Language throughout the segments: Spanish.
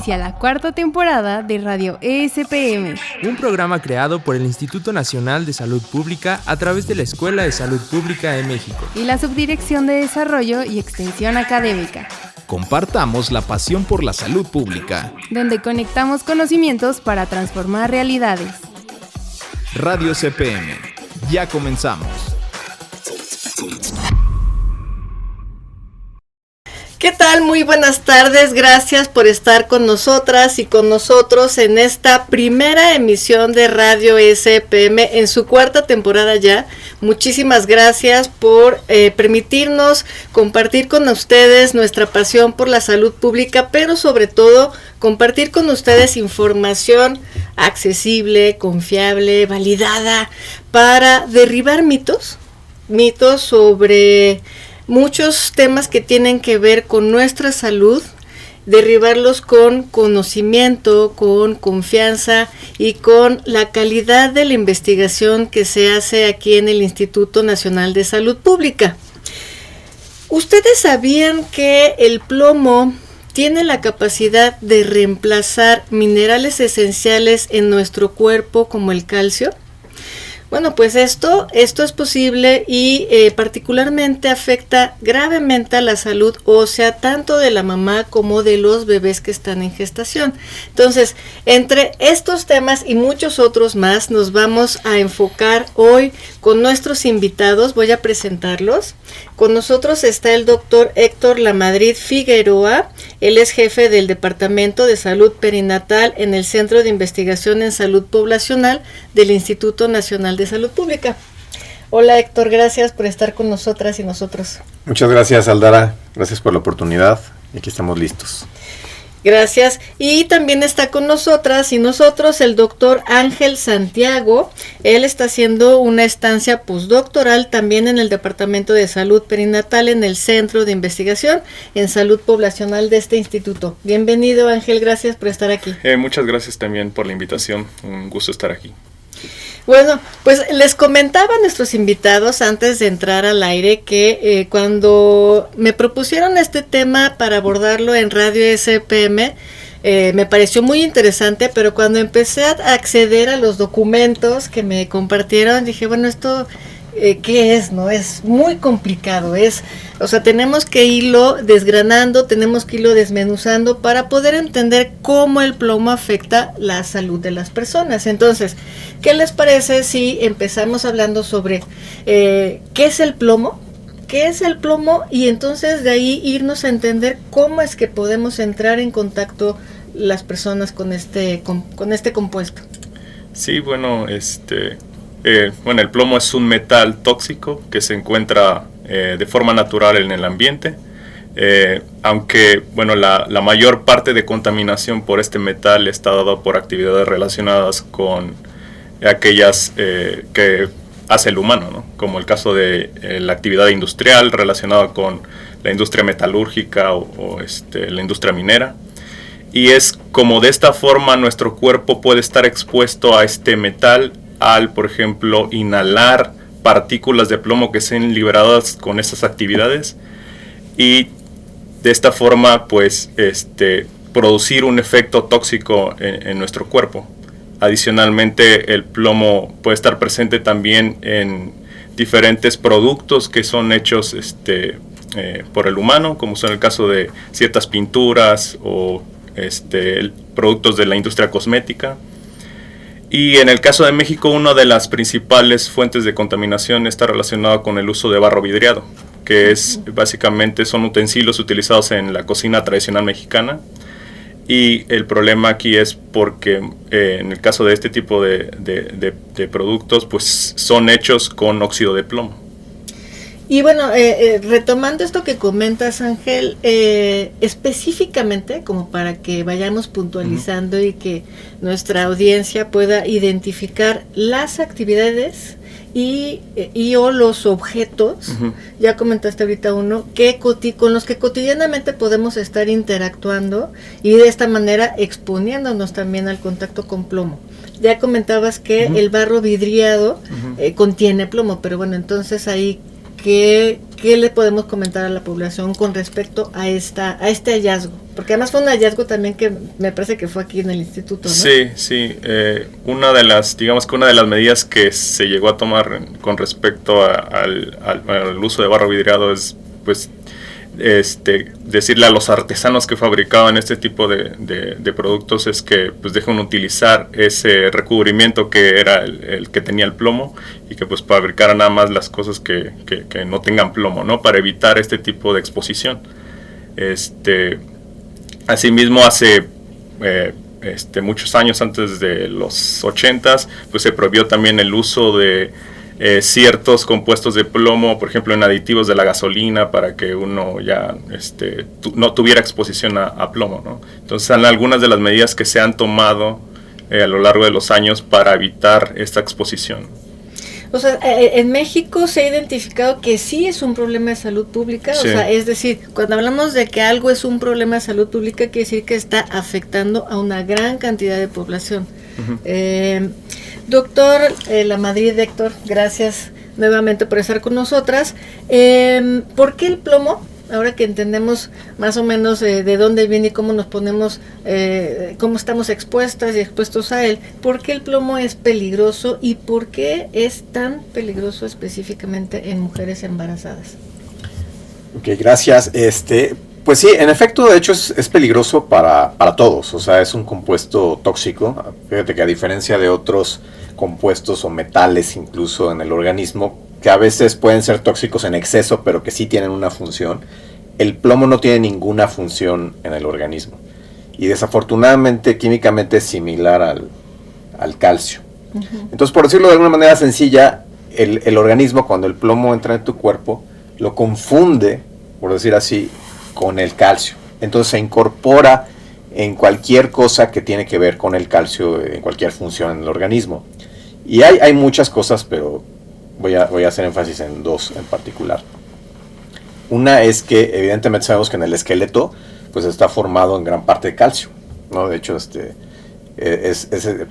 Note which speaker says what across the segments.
Speaker 1: Inicia la cuarta temporada de Radio ESPM,
Speaker 2: un programa creado por el Instituto Nacional de Salud Pública a través de la Escuela de Salud Pública de México
Speaker 1: y la Subdirección de Desarrollo y Extensión Académica.
Speaker 3: Compartamos la pasión por la salud pública,
Speaker 1: donde conectamos conocimientos para transformar realidades.
Speaker 3: Radio ESPM, ya comenzamos.
Speaker 4: ¿Qué tal? Muy buenas tardes, gracias por estar con nosotras y con nosotros en esta primera emisión de Radio ESPM en su cuarta temporada ya. Muchísimas gracias por permitirnos compartir con ustedes nuestra pasión por la salud pública, pero sobre todo compartir con ustedes información accesible, confiable, validada, para derribar mitos sobre muchos temas que tienen que ver con nuestra salud, derribarlos con conocimiento, con confianza y con la calidad de la investigación que se hace aquí en el Instituto Nacional de Salud Pública. ¿Ustedes sabían que el plomo tiene la capacidad de reemplazar minerales esenciales en nuestro cuerpo como el calcio? Bueno, pues esto es posible y particularmente afecta gravemente a la salud ósea tanto de la mamá como de los bebés que están en gestación. Entonces, entre estos temas y muchos otros más nos vamos a enfocar hoy con nuestros invitados. Voy a presentarlos. Con nosotros está el doctor Héctor Lamadrid Figueroa. Él es jefe del Departamento de Salud Perinatal en el Centro de Investigación en Salud Poblacional del Instituto Nacional de Salud Pública. Hola Héctor, gracias por estar con nosotras y nosotros.
Speaker 5: Muchas gracias Aldara, gracias por la oportunidad y aquí estamos listos.
Speaker 4: Gracias. Y también está con nosotras y nosotros el doctor Ángel Santiago. Él está haciendo una estancia postdoctoral también en el Departamento de Salud Perinatal en el Centro de Investigación en Salud Poblacional de este instituto. Bienvenido Ángel, gracias por estar aquí.
Speaker 6: Muchas gracias también por la invitación, un gusto estar aquí.
Speaker 4: Bueno, pues les comentaba a nuestros invitados antes de entrar al aire que cuando me propusieron este tema para abordarlo en Radio ESPM, me pareció muy interesante, pero cuando empecé a acceder a los documentos que me compartieron, dije, bueno, esto ¿qué es? ¿No? Es muy complicado, tenemos que irlo desgranando, tenemos que irlo desmenuzando para poder entender cómo el plomo afecta la salud de las personas. Entonces, ¿qué les parece si empezamos hablando sobre qué es el plomo? ¿Qué es el plomo? Y entonces de ahí irnos a entender cómo es que podemos entrar en contacto las personas con este compuesto.
Speaker 6: Sí, bueno, el plomo es un metal tóxico que se encuentra de forma natural en el ambiente, aunque la mayor parte de contaminación por este metal está dada por actividades relacionadas con aquellas que hace el humano, ¿no? Como el caso de la actividad industrial relacionada con la industria metalúrgica o la industria minera. Y es como de esta forma nuestro cuerpo puede estar expuesto a este metal al, por ejemplo, inhalar partículas de plomo que sean liberadas con estas actividades y de esta forma pues producir un efecto tóxico en nuestro cuerpo. Adicionalmente, el plomo puede estar presente también en diferentes productos que son hechos por el humano, como son el caso de ciertas pinturas o productos de la industria cosmética. Y en el caso de México, una de las principales fuentes de contaminación está relacionada con el uso de barro vidriado, que básicamente son utensilios utilizados en la cocina tradicional mexicana. Y el problema aquí es porque en el caso de este tipo de productos, pues son hechos con óxido de plomo.
Speaker 4: Y bueno, retomando esto que comentas, Ángel, específicamente, como para que vayamos puntualizando y que nuestra audiencia pueda identificar las actividades y o los objetos, ya comentaste ahorita uno, con los que cotidianamente podemos estar interactuando y de esta manera exponiéndonos también al contacto con plomo. Ya comentabas que el barro vidriado contiene plomo, pero bueno, entonces ahí, ¿qué ¿qué le podemos comentar a la población con respecto a este hallazgo? Porque además fue un hallazgo también que me parece que fue aquí en el instituto, ¿no?
Speaker 6: Sí. Una de las medidas que se llegó a tomar con respecto al uso de barro vidriado es, pues, decirle a los artesanos que fabricaban este tipo de productos es que pues dejen utilizar ese recubrimiento que era el que tenía el plomo, y que pues fabricaran nada más las cosas que no tengan plomo, ¿no? Para evitar este tipo de exposición. Asimismo, hace muchos años, antes de los 80s, pues se prohibió también el uso de ciertos compuestos de plomo, por ejemplo en aditivos de la gasolina, para que uno ya no tuviera exposición a plomo, ¿no? Entonces son algunas de las medidas que se han tomado a lo largo de los años para evitar esta exposición.
Speaker 4: O sea, en México se ha identificado que sí es un problema de salud pública, sí. O sea, es decir, cuando hablamos de que algo es un problema de salud pública, quiere decir que está afectando a una gran cantidad de población. Uh-huh. Doctor Lamadrid, Héctor, gracias nuevamente por estar con nosotras. ¿Por qué el plomo? Ahora que entendemos más o menos de dónde viene y cómo nos ponemos, cómo estamos expuestas y expuestos a él, ¿por qué el plomo es peligroso y por qué es tan peligroso específicamente en mujeres embarazadas?
Speaker 5: Ok, gracias. Pues sí, en efecto, de hecho es peligroso para todos, o sea, es un compuesto tóxico. Fíjate que a diferencia de otros compuestos o metales incluso en el organismo, que a veces pueden ser tóxicos en exceso, pero que sí tienen una función, el plomo no tiene ninguna función en el organismo. Y desafortunadamente, químicamente es similar al calcio. Uh-huh. Entonces, por decirlo de alguna manera sencilla, el organismo, cuando el plomo entra en tu cuerpo, lo confunde, por decir así, con el calcio. Entonces se incorpora en cualquier cosa que tiene que ver con el calcio, en cualquier función en el organismo. Y hay muchas cosas, pero voy a hacer énfasis en dos en particular. Una es que evidentemente sabemos que en el esqueleto pues está formado en gran parte de calcio, ¿no? De hecho,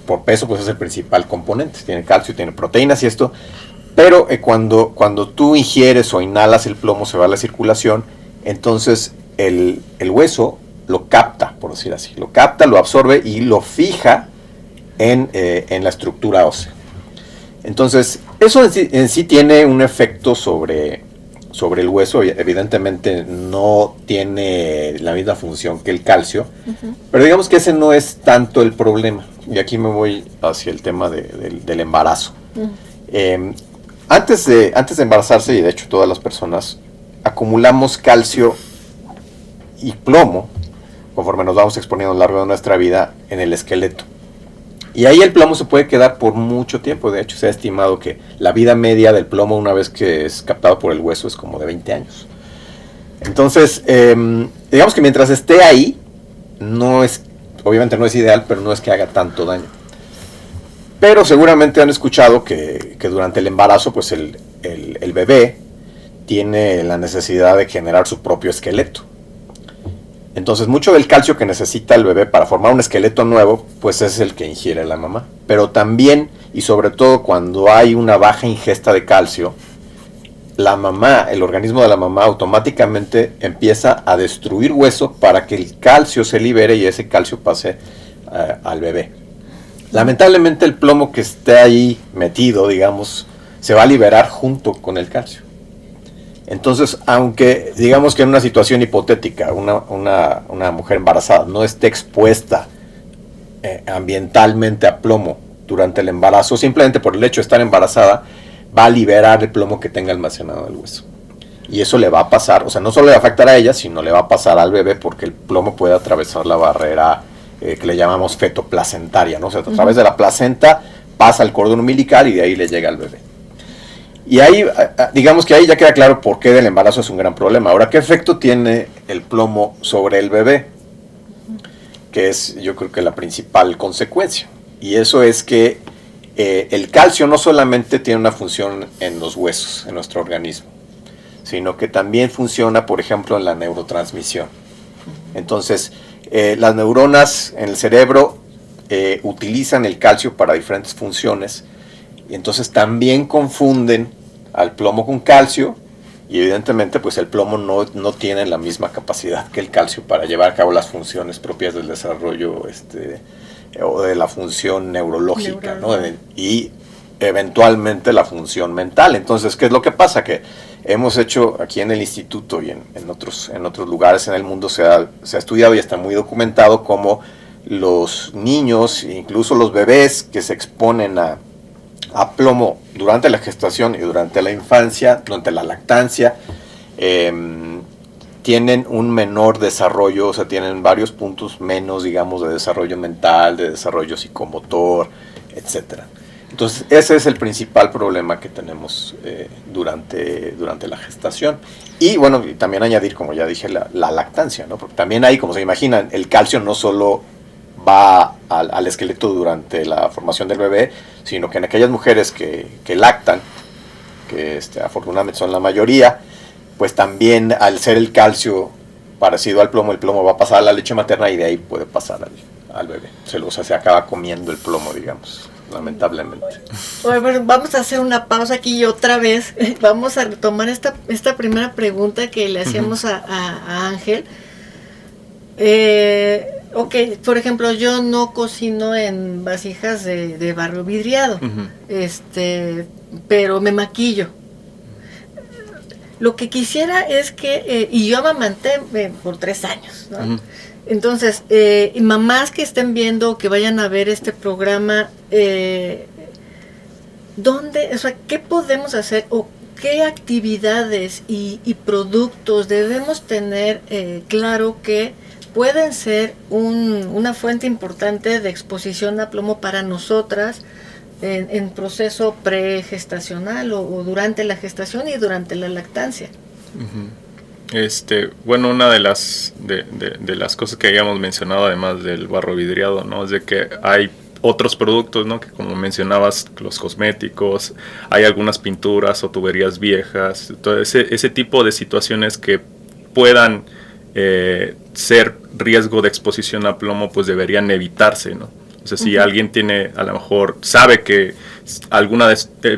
Speaker 5: por peso pues es el principal componente. Tiene calcio, tiene proteínas y esto. Pero cuando tú ingieres o inhalas el plomo, se va a la circulación. Entonces el hueso lo capta, por decir así, lo capta, lo absorbe y lo fija en la estructura ósea. Entonces eso en sí tiene un efecto sobre el hueso. Evidentemente no tiene la misma función que el calcio, uh-huh. Pero digamos que ese no es tanto el problema. Y aquí me voy hacia el tema del embarazo. Uh-huh. Antes de embarazarse, y de hecho todas las personas acumulamos calcio y plomo conforme nos vamos exponiendo a lo largo de nuestra vida en el esqueleto. Y ahí el plomo se puede quedar por mucho tiempo. De hecho, se ha estimado que la vida media del plomo, una vez que es captado por el hueso, es como de 20 años. Entonces, digamos que mientras esté ahí, obviamente no es ideal, pero no es que haga tanto daño. Pero seguramente han escuchado que durante el embarazo, pues el bebé tiene la necesidad de generar su propio esqueleto. Entonces, mucho del calcio que necesita el bebé para formar un esqueleto nuevo, pues es el que ingiere la mamá. Pero también, y sobre todo cuando hay una baja ingesta de calcio, la mamá, el organismo de la mamá automáticamente empieza a destruir hueso para que el calcio se libere y ese calcio pase al bebé. Lamentablemente el plomo que esté ahí metido, digamos, se va a liberar junto con el calcio. Entonces, aunque digamos que en una situación hipotética, una mujer embarazada no esté expuesta ambientalmente a plomo durante el embarazo, simplemente por el hecho de estar embarazada, va a liberar el plomo que tenga almacenado en el hueso. Y eso le va a pasar, o sea, no solo le va a afectar a ella, sino le va a pasar al bebé, porque el plomo puede atravesar la barrera que le llamamos fetoplacentaria, ¿no? O sea, a través de la placenta pasa el cordón umbilical y de ahí le llega al bebé. Y ahí, digamos que ahí ya queda claro por qué el embarazo es un gran problema. Ahora, ¿qué efecto tiene el plomo sobre el bebé? Que es, yo creo que la principal consecuencia. Y eso es que el calcio no solamente tiene una función en los huesos, en nuestro organismo, sino que también funciona, por ejemplo, en la neurotransmisión. Entonces, las neuronas en el cerebro utilizan el calcio para diferentes funciones, y entonces también confunden al plomo con calcio Y evidentemente pues el plomo no tiene la misma capacidad que el calcio para llevar a cabo las funciones propias del desarrollo o de la función neurológica, ¿no? Y eventualmente la función mental. Entonces, ¿qué es lo que pasa? Que hemos hecho aquí en el instituto y en otros lugares en el mundo se ha estudiado y está muy documentado cómo los niños, incluso los bebés que se exponen a plomo durante la gestación y durante la infancia, durante la lactancia, tienen un menor desarrollo, o sea, tienen varios puntos menos, digamos, de desarrollo mental, de desarrollo psicomotor, etcétera. Entonces, ese es el principal problema que tenemos durante la gestación. Y bueno, y también añadir, como ya dije, la lactancia, ¿no? Porque también ahí, como se imaginan, el calcio no solo va al esqueleto durante la formación del bebé, sino que en aquellas mujeres que lactan, que afortunadamente son la mayoría, pues también al ser el calcio parecido al plomo, el plomo va a pasar a la leche materna y de ahí puede pasar al bebé. O sea, se acaba comiendo el plomo, digamos, lamentablemente.
Speaker 4: Bueno, vamos a hacer una pausa aquí y otra vez vamos a retomar esta primera pregunta que le hacíamos a Ángel. Ok, por ejemplo, yo no cocino en vasijas de barro vidriado, pero me maquillo. Lo que quisiera es que, y yo amamanté por 3 años, ¿no? Entonces, mamás que estén viendo, que vayan a ver este programa, ¿dónde, o sea, qué podemos hacer o qué actividades y productos debemos tener claro que pueden ser una fuente importante de exposición a plomo para nosotras en proceso pregestacional o durante la gestación y durante la lactancia?
Speaker 6: Bueno, una de las cosas que habíamos mencionado, además del barro vidriado, ¿no? Es de que hay otros productos, ¿no? Que como mencionabas, los cosméticos, hay algunas pinturas o tuberías viejas, todo ese tipo de situaciones que puedan ser riesgo de exposición a plomo, pues deberían evitarse, ¿no? O sea, si alguien tiene, a lo mejor, sabe que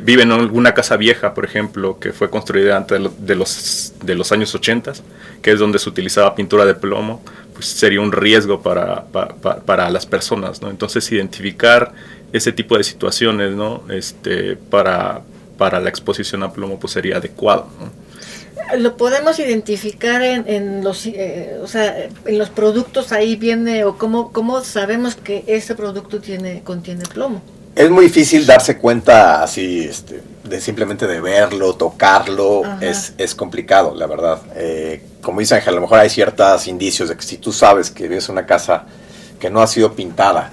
Speaker 6: vive en alguna casa vieja, por ejemplo, que fue construida antes de los años 80, que es donde se utilizaba pintura de plomo, pues sería un riesgo para las personas, ¿no? Entonces, identificar ese tipo de situaciones, ¿no? Para la exposición a plomo, pues sería adecuado, ¿no?
Speaker 4: ¿Lo podemos identificar en los productos? Ahí viene, o cómo sabemos que ese producto contiene plomo.
Speaker 5: Es muy difícil darse cuenta así, simplemente de verlo, tocarlo, es complicado, la verdad. Como dice Ángel, a lo mejor hay ciertos indicios de que si tú sabes que ves una casa que no ha sido pintada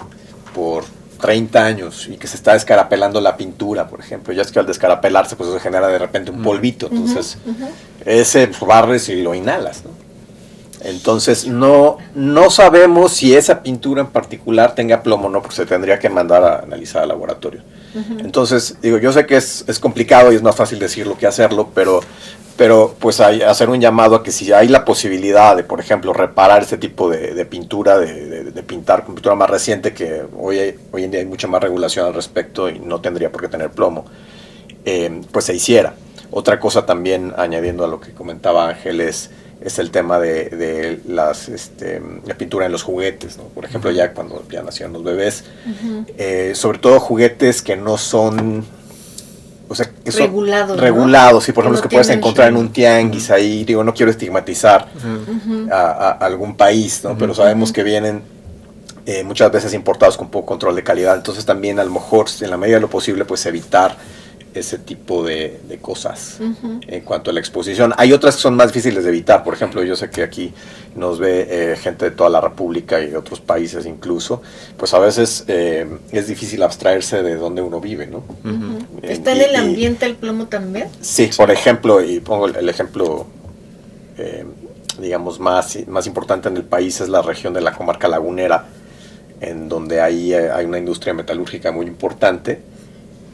Speaker 5: por 30 años y que se está descarapelando la pintura, por ejemplo, ya es que al descarapelarse pues se genera de repente un polvito, entonces ese barres y lo inhalas, ¿no? Entonces no sabemos si esa pintura en particular tenga plomo o no, porque se tendría que mandar a analizar al laboratorio. Entonces, digo, yo sé que es complicado y es más fácil decirlo que hacerlo, pero pues hacer un llamado a que si hay la posibilidad de, por ejemplo, reparar este tipo de pintura, de pintar con pintura más reciente, que hoy en día hay mucha más regulación al respecto y no tendría por qué tener plomo, pues se hiciera. Otra cosa también, añadiendo a lo que comentaba Ángel, es el tema de la pintura en los juguetes, ¿no? Por ejemplo, ya cuando ya nacieron los bebés, sobre todo juguetes que no son, o sea, que son regulados, ¿no? Y por ejemplo, los que puedes encontrar en un tianguis, ahí, digo, no quiero estigmatizar a algún país, ¿no? Pero sabemos que vienen muchas veces importados con poco control de calidad, entonces también a lo mejor, en la medida de lo posible, pues evitar ese tipo de cosas en cuanto a la exposición. Hay otras que son más difíciles de evitar, por ejemplo, yo sé que aquí nos ve gente de toda la República y de otros países incluso, pues a veces es difícil abstraerse de donde uno vive, ¿no?
Speaker 4: ¿Está en el ambiente el plomo también?
Speaker 5: Sí, por ejemplo, y pongo el ejemplo digamos más importante en el país, es la región de la comarca lagunera, en donde hay una industria metalúrgica muy importante.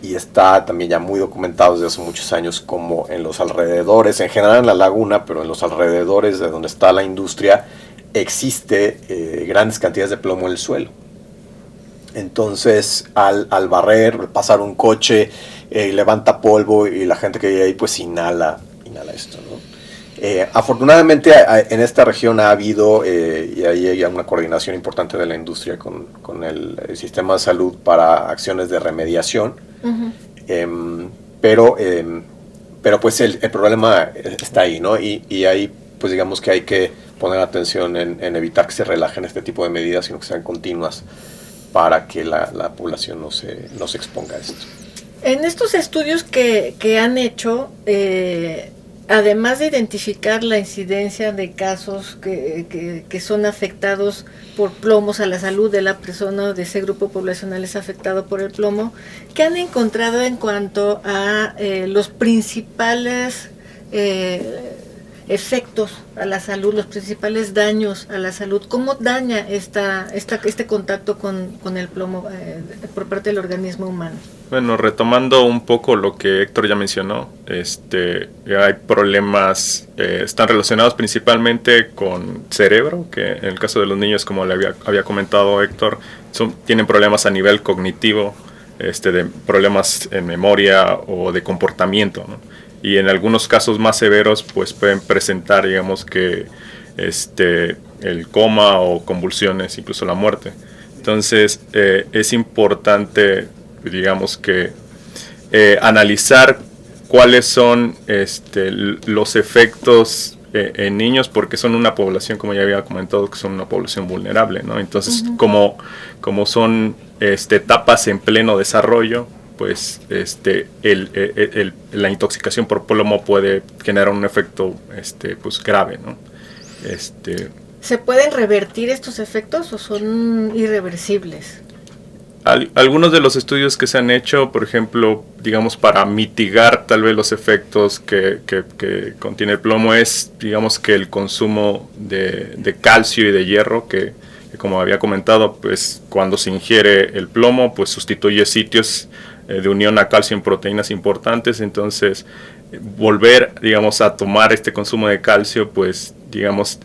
Speaker 5: Y está también ya muy documentado desde hace muchos años como en los alrededores, en general en la laguna, pero en los alrededores de donde está la industria, existe grandes cantidades de plomo en el suelo. Entonces, al pasar un coche, levanta polvo y la gente que vive ahí pues inhala inhala esto, ¿no? Afortunadamente en esta región ha habido, y ahí hay una coordinación importante de la industria con el sistema de salud para acciones de remediación, pero pues el problema está ahí, ¿no? Y ahí pues digamos que hay que poner atención en evitar que se relajen este tipo de medidas, sino que sean continuas para que la población no se exponga a esto.
Speaker 4: En estos estudios que han hecho, además de identificar la incidencia de casos que son afectados por plomos a la salud de la persona o de ese grupo poblacional es afectado por el plomo, ¿qué han encontrado en cuanto a los principales efectos a la salud, los principales daños a la salud? ¿Cómo daña este contacto con el plomo por parte del organismo humano?
Speaker 6: Bueno, retomando un poco lo que Héctor ya mencionó, hay problemas, están relacionados principalmente con cerebro, que en el caso de los niños, como le había comentado Héctor, tienen problemas a nivel cognitivo, de problemas en memoria o de comportamiento, ¿no? Y en algunos casos más severos, pues pueden presentar, digamos que el coma o convulsiones, incluso la muerte. Entonces, es importante, digamos que analizar cuáles son los efectos en niños, porque son una población, como ya había comentado, que son una población vulnerable, ¿no? Entonces, como son etapas en pleno desarrollo, pues la intoxicación por plomo puede generar un efecto pues grave, ¿no?
Speaker 4: ¿Se pueden revertir estos efectos o son irreversibles?
Speaker 6: Algunos de los estudios que se han hecho, por ejemplo, digamos, para mitigar tal vez los efectos que contiene el plomo, es, digamos, que el consumo de calcio y de hierro, que como había comentado, pues cuando se ingiere el plomo, pues sustituye sitios de unión a calcio en proteínas importantes. Entonces, volver, digamos, a tomar este consumo de calcio, pues, digamos,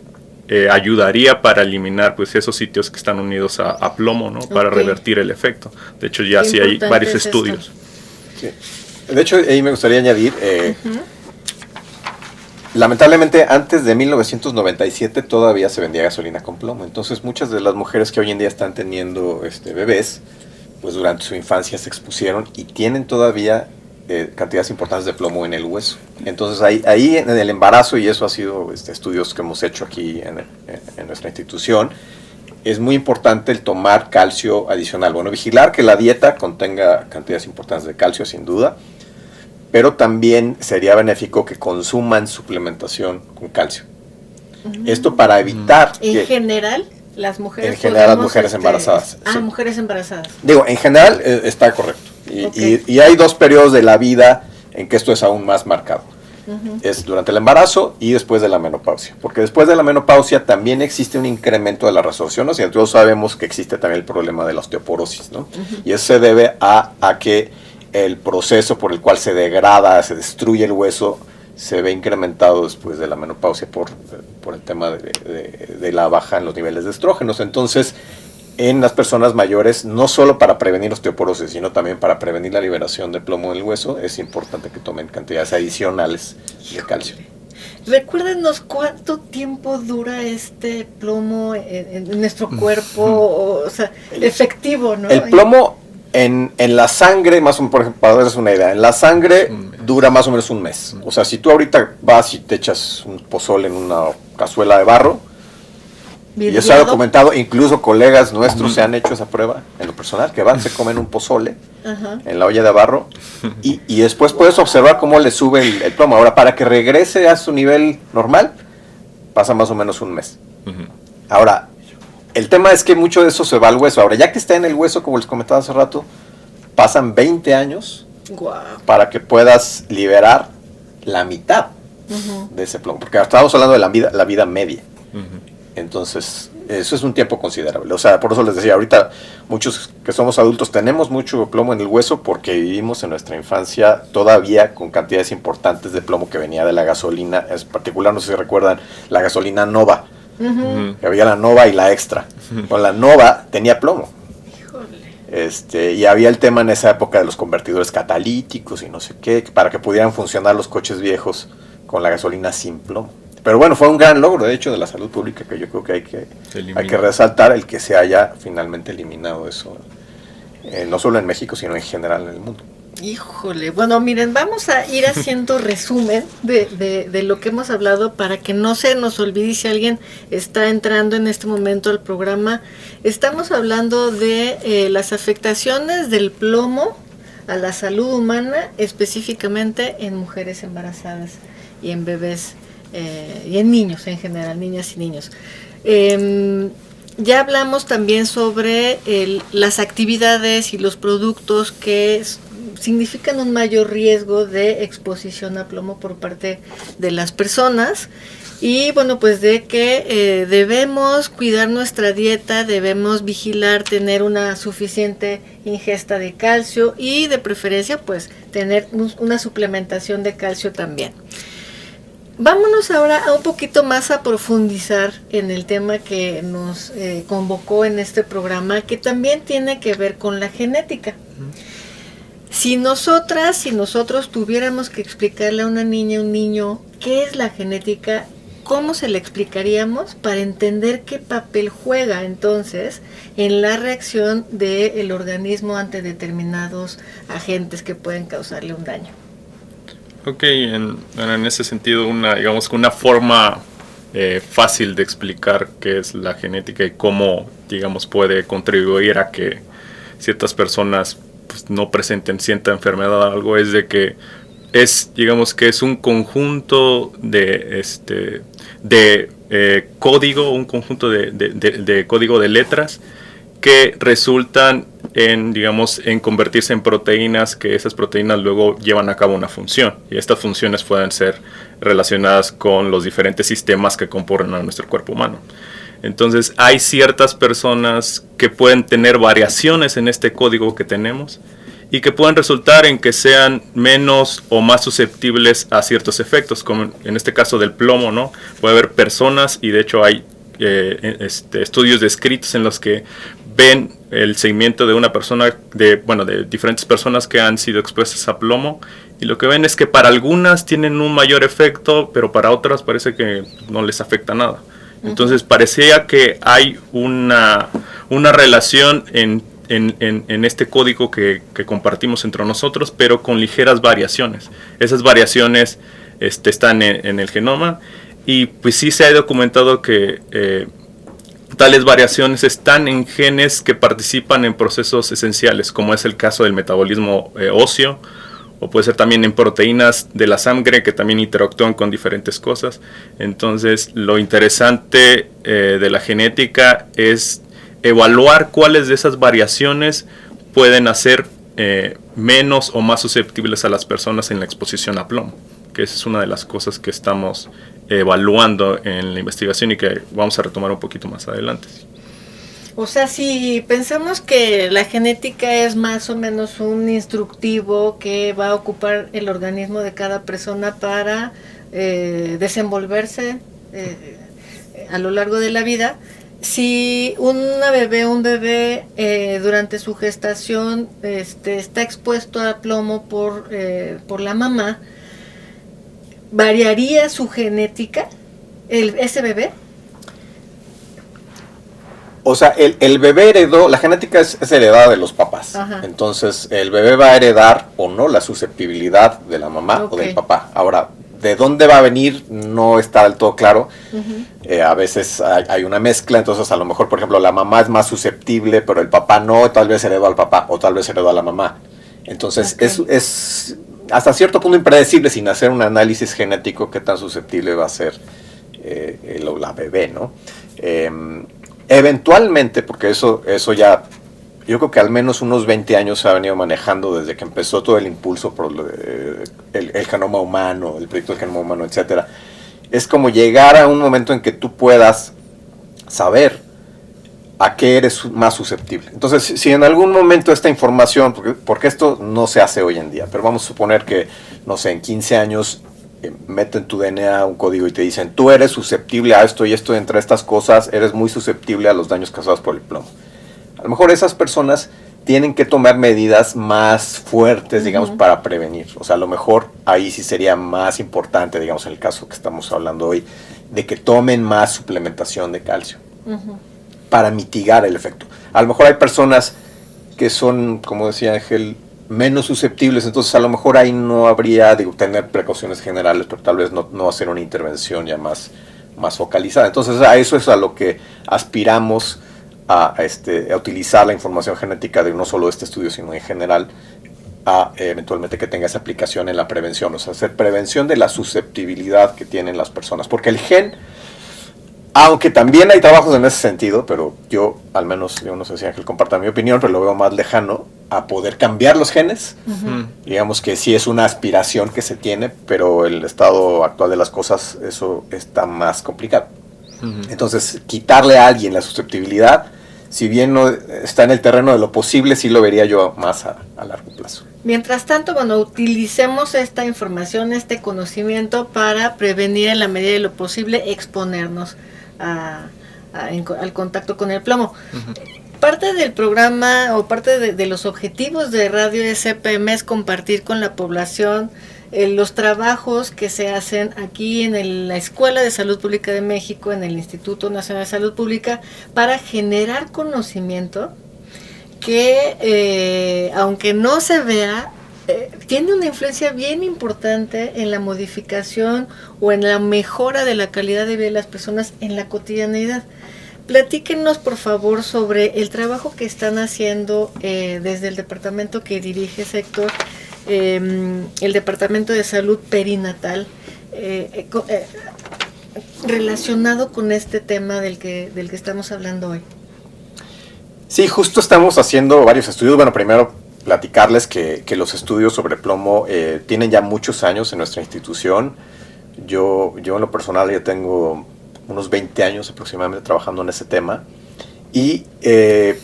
Speaker 6: ayudaría para eliminar pues esos sitios que están unidos a plomo, ¿no? Para revertir el efecto. De hecho, ya sí hay varios estudios.
Speaker 5: Sí. De hecho, ahí me gustaría añadir, lamentablemente antes de 1997 todavía se vendía gasolina con plomo. Entonces muchas de las mujeres que hoy en día están teniendo bebés, pues durante su infancia se expusieron y tienen todavía cantidades importantes de plomo en el hueso. Entonces ahí en el embarazo, y eso ha sido estudios que hemos hecho aquí en nuestra institución, es muy importante el tomar calcio adicional. Bueno, vigilar que la dieta contenga cantidades importantes de calcio, sin duda, pero también sería benéfico que consuman suplementación con calcio. Esto para evitar
Speaker 4: ¿En general? Las mujeres,
Speaker 5: en general las mujeres embarazadas.
Speaker 4: Sí. Mujeres embarazadas.
Speaker 5: Digo, en general está correcto. Y hay dos periodos de la vida en que esto es aún más marcado. Es durante el embarazo y después de la menopausia. Porque después de la menopausia también existe un incremento de la resorción ósea. Todos sabemos que existe también el problema de la osteoporosis, ¿no? Y eso se debe a que el proceso por el cual se degrada, se destruye el hueso, se ve incrementado después de la menopausia por el tema de la baja en los niveles de estrógenos. Entonces, en las personas mayores, no solo para prevenir osteoporosis, sino también para prevenir la liberación de plomo en el hueso, es importante que tomen cantidades adicionales de calcio.
Speaker 4: Recuérdenos cuánto tiempo dura este plomo en nuestro cuerpo, o sea, efectivo, ¿no?
Speaker 5: El plomo en la sangre, más o menos, por ejemplo, para darles una idea, en la sangre dura más o menos un mes. O sea, si tú ahorita vas y te echas un pozole en una cazuela de barro, y eso ha documentado, incluso colegas nuestros se han hecho esa prueba en lo personal, que van, se comen un pozole en la olla de barro y después puedes observar cómo le sube el plomo. Ahora, para que regrese a su nivel normal, pasa más o menos un mes. Ahora, el tema es que mucho de eso se va al hueso. Ahora, ya que está en el hueso, como les comentaba hace rato, pasan 20 años para que puedas liberar la mitad de ese plomo. Porque estamos hablando de la vida media. Entonces, eso es un tiempo considerable. O sea, por eso les decía, ahorita muchos que somos adultos tenemos mucho plomo en el hueso porque vivimos en nuestra infancia todavía con cantidades importantes de plomo que venía de la gasolina. En particular, no sé si recuerdan, la gasolina Nova. Que había la Nova y la Extra. Con la Nova tenía plomo. Y había el tema en esa época de los convertidores catalíticos y no sé qué, para que pudieran funcionar los coches viejos con la gasolina sin plomo. Pero bueno, fue un gran logro, de hecho, de la salud pública, que yo creo que hay que resaltar el que se haya finalmente eliminado eso, no solo en México, sino en general en el mundo.
Speaker 4: Híjole, bueno, miren, vamos a ir haciendo resumen de lo que hemos hablado para que no se nos olvide si alguien está entrando en este momento al programa. Estamos hablando de las afectaciones del plomo a la salud humana, específicamente en mujeres embarazadas y en bebés y en niños en general, niñas y niños. Ya hablamos también sobre las actividades y los productos que significan un mayor riesgo de exposición a plomo por parte de las personas. Y bueno, pues de que debemos cuidar nuestra dieta, debemos vigilar, tener una suficiente ingesta de calcio y de preferencia pues tener una suplementación de calcio también. Vámonos ahora a un poquito más a profundizar en el tema que nos convocó en este programa, que también tiene que ver con la genética. Si nosotros tuviéramos que explicarle a una niña, a un niño, qué es la genética, ¿cómo se le explicaríamos para entender qué papel juega entonces en la reacción del organismo ante determinados agentes que pueden causarle un daño?
Speaker 6: Ok, en ese sentido, una forma fácil de explicar qué es la genética y cómo, digamos, puede contribuir a que ciertas personas pues, no presenten cierta enfermedad o algo, es de que digamos que es un conjunto de código, un conjunto de código de letras que resultan en convertirse en proteínas, que esas proteínas luego llevan a cabo una función, y estas funciones pueden ser relacionadas con los diferentes sistemas que componen a nuestro cuerpo humano. Entonces hay ciertas personas que pueden tener variaciones en este código que tenemos y que pueden resultar en que sean menos o más susceptibles a ciertos efectos, como en este caso del plomo, ¿no? Puede haber personas, y de hecho hay estudios descritos en los que ven el seguimiento de una persona, de diferentes personas que han sido expuestas a plomo, y lo que ven es que para algunas tienen un mayor efecto, pero para otras parece que no les afecta nada. Entonces parecía que hay una relación en este código que compartimos entre nosotros, pero con ligeras variaciones. Esas variaciones están en el genoma, y pues sí se ha documentado que tales variaciones están en genes que participan en procesos esenciales, como es el caso del metabolismo óseo, o puede ser también en proteínas de la sangre que también interactúan con diferentes cosas. Entonces, lo interesante de la genética es evaluar cuáles de esas variaciones pueden hacer menos o más susceptibles a las personas en la exposición a plomo, que esa es una de las cosas que estamos evaluando en la investigación y que vamos a retomar un poquito más adelante.
Speaker 4: O sea, si pensamos que la genética es más o menos un instructivo que va a ocupar el organismo de cada persona para desenvolverse a lo largo de la vida, si un bebé durante su gestación está expuesto a plomo por la mamá, ¿variaría su genética ese bebé?
Speaker 5: O sea, el bebé heredó, la genética es heredada de los papás.
Speaker 4: Ajá.
Speaker 5: Entonces, el bebé va a heredar o no la susceptibilidad de la mamá o del papá. Ahora, ¿de dónde va a venir? No está del todo claro. Uh-huh. A veces hay una mezcla, entonces a lo mejor, por ejemplo, la mamá es más susceptible, pero el papá no, tal vez heredó al papá o tal vez heredó a la mamá. Entonces, es hasta cierto punto impredecible, sin hacer un análisis genético, qué tan susceptible va a ser la bebé, ¿no? Eventualmente, porque eso ya, yo creo que al menos unos 20 años se ha venido manejando desde que empezó todo el impulso por el genoma humano, el proyecto del genoma humano, etcétera. Es como llegar a un momento en que tú puedas saber a qué eres más susceptible. Entonces, si en algún momento esta información, porque esto no se hace hoy en día, pero vamos a suponer que, no sé, en 15 años meten tu DNA un código y te dicen, tú eres susceptible a esto y esto, entre estas cosas, eres muy susceptible a los daños causados por el plomo. A lo mejor esas personas tienen que tomar medidas más fuertes, digamos, para prevenir. O sea, a lo mejor ahí sí sería más importante, digamos, en el caso que estamos hablando hoy, de que tomen más suplementación de calcio para mitigar el efecto. A lo mejor hay personas que son, como decía Ángel, menos susceptibles, entonces a lo mejor ahí no habría de tener precauciones generales, pero tal vez no hacer una intervención ya más focalizada. Entonces a eso es a lo que aspiramos a utilizar la información genética de no solo este estudio, sino en general, a eventualmente que tenga esa aplicación en la prevención, o sea, hacer prevención de la susceptibilidad que tienen las personas, porque el gen, aunque también hay trabajos en ese sentido, pero yo, al menos, yo no sé si Ángel comparta mi opinión, pero lo veo más lejano a poder cambiar los genes. Digamos que sí es una aspiración que se tiene, pero el estado actual de las cosas, eso está más complicado. Entonces, quitarle a alguien la susceptibilidad, si bien no está en el terreno de lo posible, sí lo vería yo más a largo plazo.
Speaker 4: Mientras tanto, bueno, utilicemos esta información, este conocimiento para prevenir en la medida de lo posible exponernos al contacto con el plomo. Parte del programa o parte de los objetivos de Radio SPM es compartir con la población los trabajos que se hacen aquí en la Escuela de Salud Pública de México, en el Instituto Nacional de Salud Pública, para generar conocimiento que, aunque no se vea, tiene una influencia bien importante en la modificación o en la mejora de la calidad de vida de las personas en la cotidianeidad. Platíquenos, por favor, sobre el trabajo que están haciendo desde el departamento que dirige Héctor, el Departamento de Salud Perinatal, relacionado con este tema del que estamos hablando hoy.
Speaker 5: Sí, justo estamos haciendo varios estudios. Bueno, primero platicarles que los estudios sobre plomo tienen ya muchos años en nuestra institución. Yo en lo personal ya tengo unos 20 años aproximadamente trabajando en ese tema. Y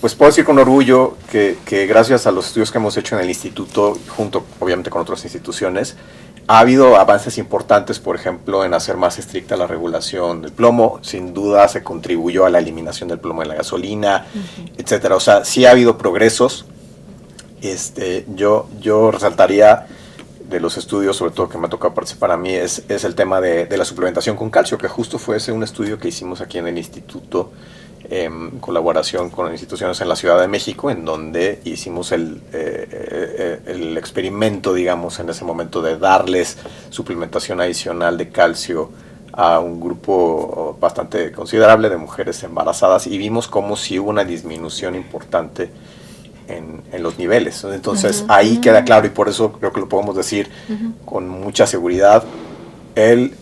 Speaker 5: pues puedo decir con orgullo que gracias a los estudios que hemos hecho en el instituto, junto obviamente con otras instituciones, ha habido avances importantes, por ejemplo, en hacer más estricta la regulación del plomo. Sin duda se contribuyó a la eliminación del plomo en la gasolina, etcétera. O sea, sí ha habido progresos. Yo resaltaría de los estudios, sobre todo que me ha tocado participar a mí, es el tema de la suplementación con calcio, que justo fue ese un estudio que hicimos aquí en el instituto, en colaboración con instituciones en la Ciudad de México, en donde hicimos el experimento, digamos, en ese momento de darles suplementación adicional de calcio a un grupo bastante considerable de mujeres embarazadas, y vimos como si hubo una disminución importante en los niveles. Entonces ahí queda claro, y por eso creo que lo podemos decir con mucha seguridad, el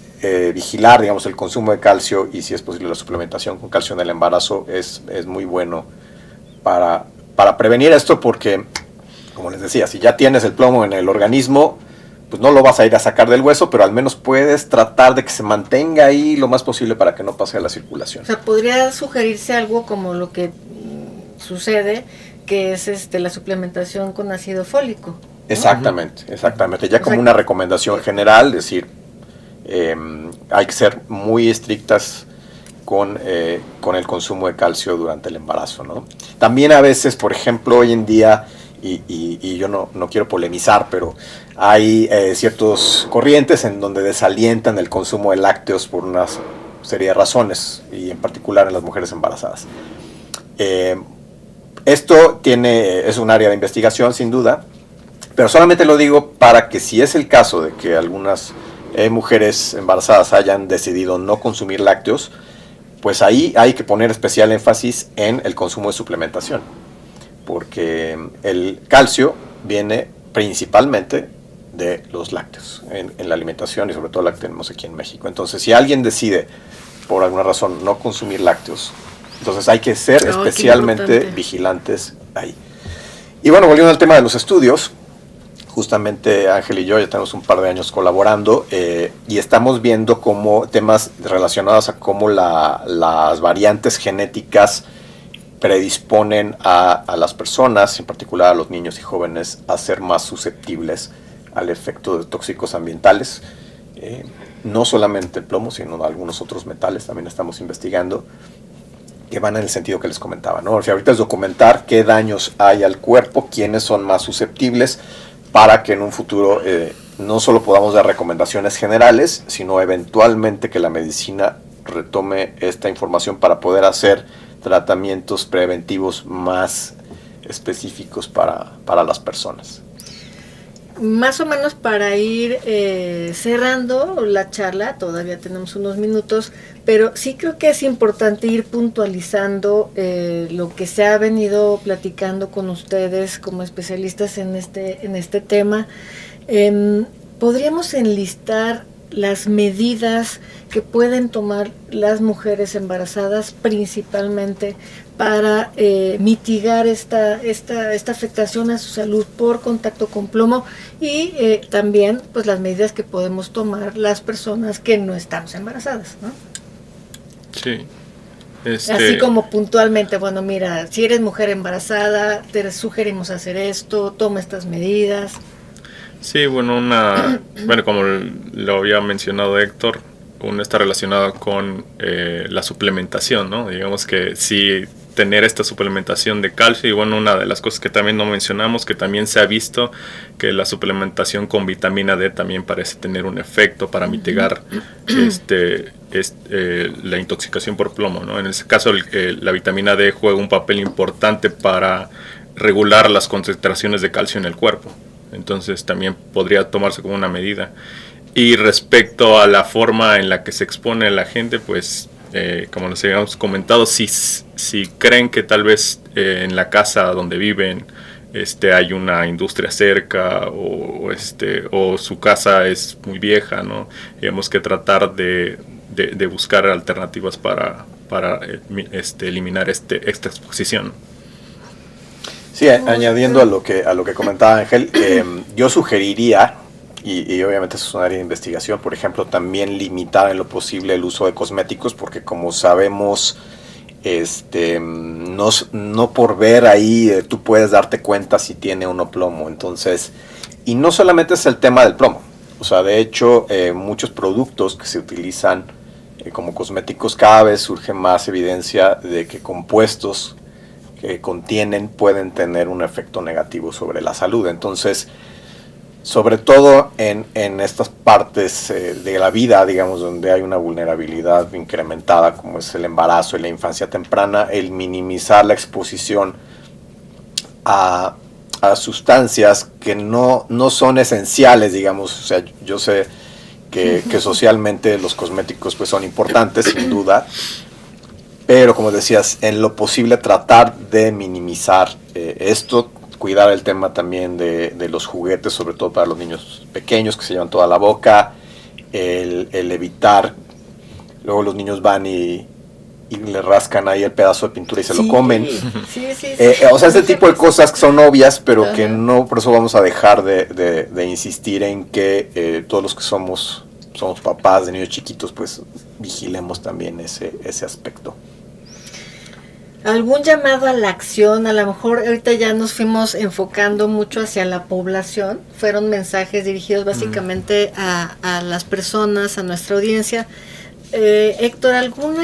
Speaker 5: vigilar, digamos, el consumo de calcio, y si es posible la suplementación con calcio en el embarazo es muy bueno para prevenir esto, porque, como les decía, si ya tienes el plomo en el organismo, pues no lo vas a ir a sacar del hueso, pero al menos puedes tratar de que se mantenga ahí lo más posible para que no pase a la circulación.
Speaker 4: O sea, podría sugerirse algo como lo que sucede, que es la suplementación con ácido fólico, ¿no?
Speaker 5: Exactamente. Ya como una recomendación general, decir, hay que ser muy estrictas con el consumo de calcio durante el embarazo, ¿no? También a veces, por ejemplo, hoy en día, y yo no quiero polemizar, pero hay ciertas corrientes en donde desalientan el consumo de lácteos por una serie de razones, y en particular en las mujeres embarazadas. Esto es un área de investigación, sin duda, pero solamente lo digo para que, si es el caso de que algunas mujeres embarazadas hayan decidido no consumir lácteos, pues ahí hay que poner especial énfasis en el consumo de suplementación, porque el calcio viene principalmente de los lácteos en la alimentación, y sobre todo la que tenemos aquí en México. Entonces, si alguien decide por alguna razón no consumir lácteos, entonces hay que ser especialmente vigilantes ahí. Y bueno, volviendo al tema de los estudios, justamente Ángel y yo ya tenemos un par de años colaborando, y estamos viendo cómo temas relacionados a cómo las variantes genéticas predisponen a las personas, en particular a los niños y jóvenes, a ser más susceptibles al efecto de tóxicos ambientales. No solamente el plomo, sino algunos otros metales también estamos investigando. que van en el sentido que les comentaba, ¿no? O sea, ahorita es documentar qué daños hay al cuerpo, quiénes son más susceptibles, para que en un futuro no solo podamos dar recomendaciones generales, sino eventualmente que la medicina retome esta información para poder hacer tratamientos preventivos más específicos para las personas.
Speaker 4: Más o menos para ir cerrando la charla, todavía tenemos unos minutos, pero sí creo que es importante ir puntualizando lo que se ha venido platicando con ustedes como especialistas en este tema. Podríamos enlistar las medidas que pueden tomar las mujeres embarazadas principalmente para mitigar esta afectación a su salud por contacto con plomo y también pues las medidas que podemos tomar las personas que no estamos embarazadas, ¿no?
Speaker 6: Sí.
Speaker 4: Así como puntualmente, bueno, mira, si eres mujer embarazada, te sugerimos hacer esto, toma estas medidas.
Speaker 6: Sí, bueno, como lo había mencionado Héctor, una está relacionada con la suplementación, ¿no? Digamos que sí, tener esta suplementación de calcio, y bueno, una de las cosas que también no mencionamos, que también se ha visto que la suplementación con vitamina D también parece tener un efecto para mitigar la intoxicación por plomo, ¿no? En ese caso, la vitamina D juega un papel importante para regular las concentraciones de calcio en el cuerpo. Entonces también podría tomarse como una medida. Y respecto a la forma en la que se expone la gente, pues como les habíamos comentado, si creen que tal vez en la casa donde viven hay una industria cerca o su casa es muy vieja, ¿no? Digamos que tratar de buscar alternativas para eliminar esta exposición.
Speaker 5: Sí, añadiendo a lo que comentaba Ángel, yo sugeriría, y obviamente eso es un área de investigación, por ejemplo, también limitar en lo posible el uso de cosméticos, porque como sabemos, no por ver ahí tú puedes darte cuenta si tiene o no plomo. Entonces, y no solamente es el tema del plomo, o sea, de hecho, muchos productos que se utilizan como cosméticos, cada vez surge más evidencia de que compuestos que contienen pueden tener un efecto negativo sobre la salud. Entonces, sobre todo en estas partes de la vida, digamos, donde hay una vulnerabilidad incrementada, como es el embarazo y la infancia temprana, el minimizar la exposición a sustancias que no son esenciales, digamos. O sea, yo sé que socialmente los cosméticos pues son importantes, sin duda, pero como decías, en lo posible tratar de minimizar esto, cuidar el tema también de los juguetes, sobre todo para los niños pequeños que se llevan toda la boca, el evitar, luego los niños van y le rascan ahí el pedazo de pintura y se lo comen.
Speaker 4: Sí.
Speaker 5: O sea, ese tipo de cosas que son obvias, pero que no, por eso vamos a dejar de insistir en que todos los que somos papás de niños chiquitos, pues vigilemos también ese aspecto.
Speaker 4: ¿Algún llamado a la acción? A lo mejor ahorita ya nos fuimos enfocando mucho hacia la población. Fueron mensajes dirigidos básicamente a las personas, a nuestra audiencia. Héctor, ¿algún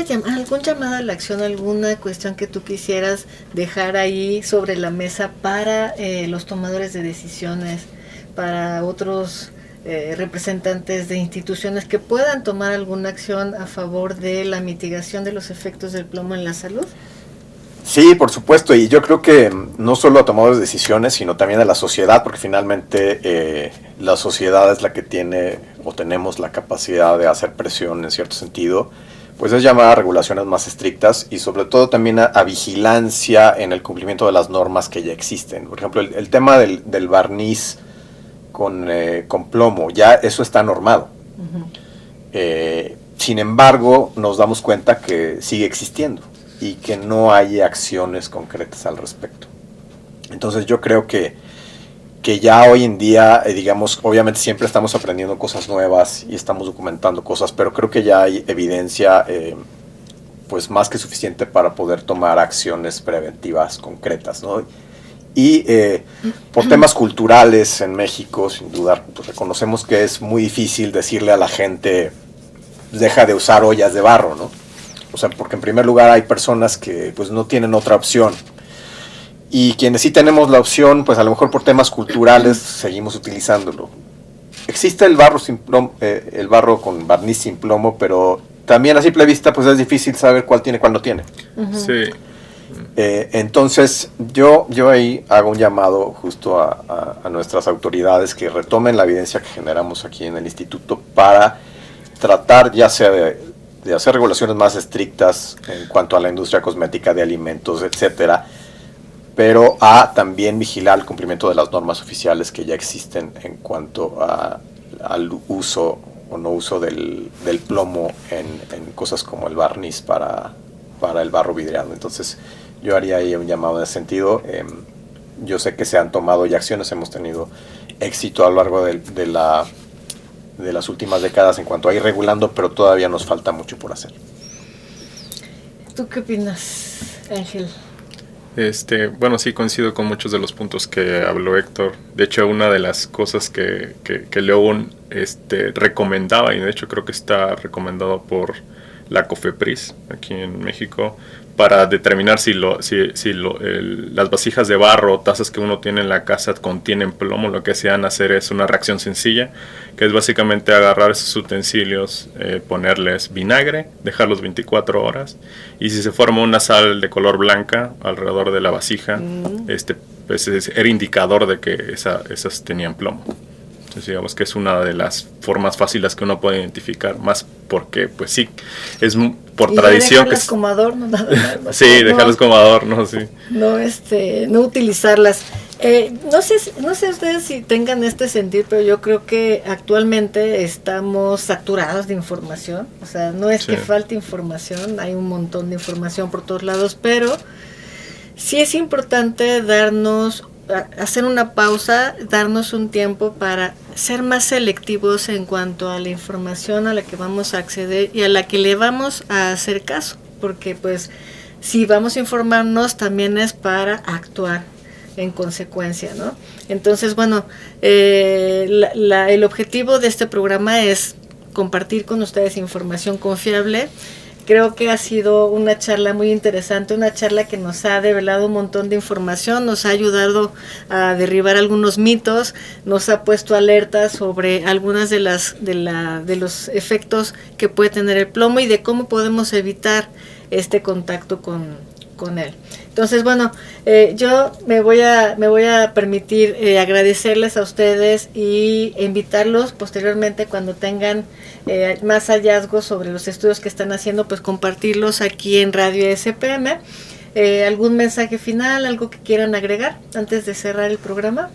Speaker 4: llamado a la acción, alguna cuestión que tú quisieras dejar ahí sobre la mesa para los tomadores de decisiones, para otros representantes de instituciones que puedan tomar alguna acción a favor de la mitigación de los efectos del plomo en la salud?
Speaker 5: Sí, por supuesto, y yo creo que no solo a tomadores de decisiones, sino también a la sociedad, porque finalmente la sociedad es la que tiene o tenemos la capacidad de hacer presión en cierto sentido, pues es llamada a regulaciones más estrictas y sobre todo también a vigilancia en el cumplimiento de las normas que ya existen. Por ejemplo, el tema del barniz con plomo, ya eso está normado. Sin embargo, nos damos cuenta que sigue existiendo y que no hay acciones concretas al respecto. Entonces yo creo que ya hoy en día, digamos, obviamente siempre estamos aprendiendo cosas nuevas y estamos documentando cosas, pero creo que ya hay evidencia pues más que suficiente para poder tomar acciones preventivas concretas, ¿no? Y por temas culturales en México, sin duda, pues reconocemos que es muy difícil decirle a la gente, deja de usar ollas de barro, ¿no? O sea, porque en primer lugar hay personas que pues no tienen otra opción. Y quienes sí tenemos la opción, pues a lo mejor por temas culturales seguimos utilizándolo. Existe el barro sin plomo, el barro con barniz sin plomo, pero también a simple vista pues es difícil saber cuál tiene y cuál no tiene.
Speaker 6: Sí.
Speaker 5: Entonces yo ahí hago un llamado justo a nuestras autoridades que retomen la evidencia que generamos aquí en el instituto para tratar ya sea de hacer regulaciones más estrictas en cuanto a la industria cosmética de alimentos, etcétera, pero a también vigilar el cumplimiento de las normas oficiales que ya existen en cuanto al uso o no uso del plomo en cosas como el barniz para el barro vidriado. Entonces yo haría ahí un llamado en ese sentido. Yo sé que se han tomado ya acciones, hemos tenido éxito a lo largo de las últimas décadas en cuanto a ir regulando, pero todavía nos falta mucho por hacer.
Speaker 4: ¿Tú qué opinas, Ángel?
Speaker 6: Bueno, sí, coincido con muchos de los puntos que habló Héctor. De hecho, una de las cosas que León recomendaba, y de hecho creo que está recomendado por la COFEPRIS aquí en México, para determinar si las vasijas de barro o tazas que uno tiene en la casa contienen plomo, lo que se van a hacer es una reacción sencilla, que es básicamente agarrar esos utensilios, ponerles vinagre, dejarlos 24 horas, y si se forma una sal de color blanca alrededor de la vasija, pues era indicador de que esas tenían plomo. Entonces digamos que es una de las formas fáciles que uno puede identificar, más porque pues sí, es por
Speaker 4: y
Speaker 6: tradición
Speaker 4: dejarlas como adorno, nada más.
Speaker 6: Sí, dejarlas como adorno, sí.
Speaker 4: No utilizarlas. No sé ustedes si tengan este sentir, pero yo creo que actualmente estamos saturados de información. O sea, no es que falte información, hay un montón de información por todos lados, pero sí es importante hacer una pausa, darnos un tiempo para ser más selectivos en cuanto a la información a la que vamos a acceder y a la que le vamos a hacer caso, porque pues si vamos a informarnos también es para actuar en consecuencia, ¿no? Entonces, bueno, el objetivo de este programa es compartir con ustedes información confiable. Creo que ha sido una charla muy interesante, una charla que nos ha develado un montón de información, nos ha ayudado a derribar algunos mitos, nos ha puesto alerta sobre algunas de los efectos que puede tener el plomo y de cómo podemos evitar este contacto con él. Entonces, bueno, yo me voy a permitir agradecerles a ustedes y invitarlos posteriormente cuando tengan más hallazgos sobre los estudios que están haciendo, pues compartirlos aquí en Radio SPM. ¿Algún mensaje final, algo que quieran agregar antes de cerrar el programa?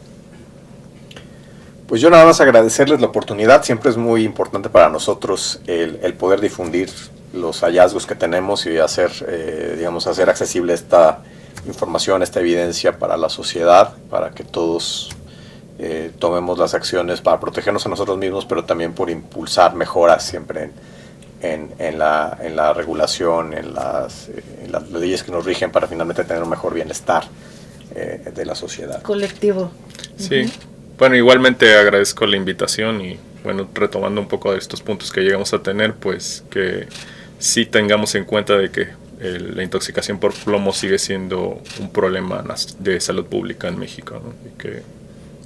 Speaker 5: Pues yo nada más agradecerles la oportunidad. Siempre es muy importante para nosotros el poder difundir los hallazgos que tenemos y hacer accesible esta información, esta evidencia para la sociedad, para que todos tomemos las acciones para protegernos a nosotros mismos, pero también por impulsar mejoras siempre en la regulación, en las leyes que nos rigen para finalmente tener un mejor bienestar de la sociedad.
Speaker 4: Colectivo.
Speaker 6: Sí. Bueno, igualmente agradezco la invitación y bueno, retomando un poco de estos puntos que llegamos a tener, pues que sí tengamos en cuenta de que la intoxicación por plomo sigue siendo un problema de salud pública en México, ¿no? Y que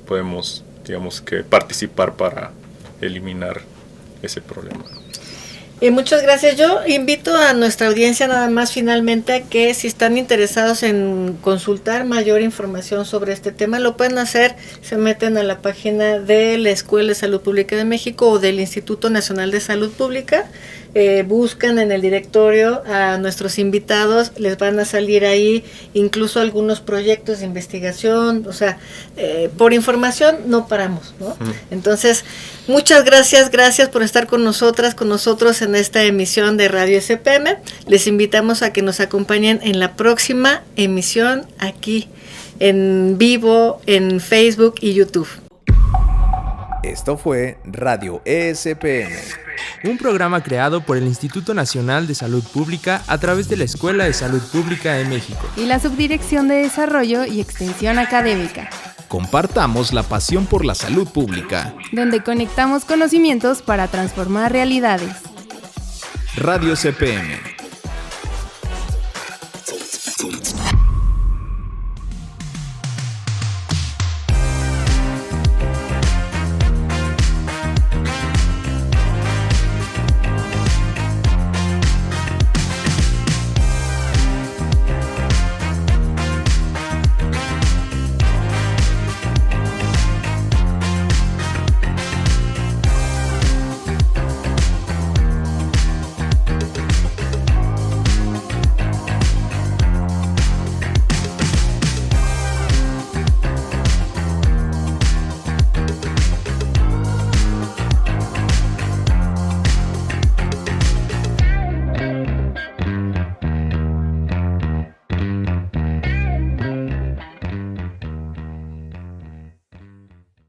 Speaker 6: podemos, digamos, que participar para eliminar ese problema.
Speaker 4: Y muchas gracias. Yo invito a nuestra audiencia nada más finalmente a que si están interesados en consultar mayor información sobre este tema, lo pueden hacer, se meten a la página de la Escuela de Salud Pública de México o del Instituto Nacional de Salud Pública, buscan en el directorio a nuestros invitados, les van a salir ahí incluso algunos proyectos de investigación, o sea, por información no paramos, ¿no? Entonces, muchas gracias por estar con nosotros en esta emisión de Radio SPM. Les invitamos a que nos acompañen en la próxima emisión aquí en vivo en Facebook y YouTube.
Speaker 3: Esto fue Radio ESPM,
Speaker 2: un programa creado por el Instituto Nacional de Salud Pública a través de la Escuela de Salud Pública de México
Speaker 1: y la Subdirección de Desarrollo y Extensión Académica.
Speaker 3: Compartamos la pasión por la salud pública,
Speaker 1: donde conectamos conocimientos para transformar realidades.
Speaker 3: Radio CPM.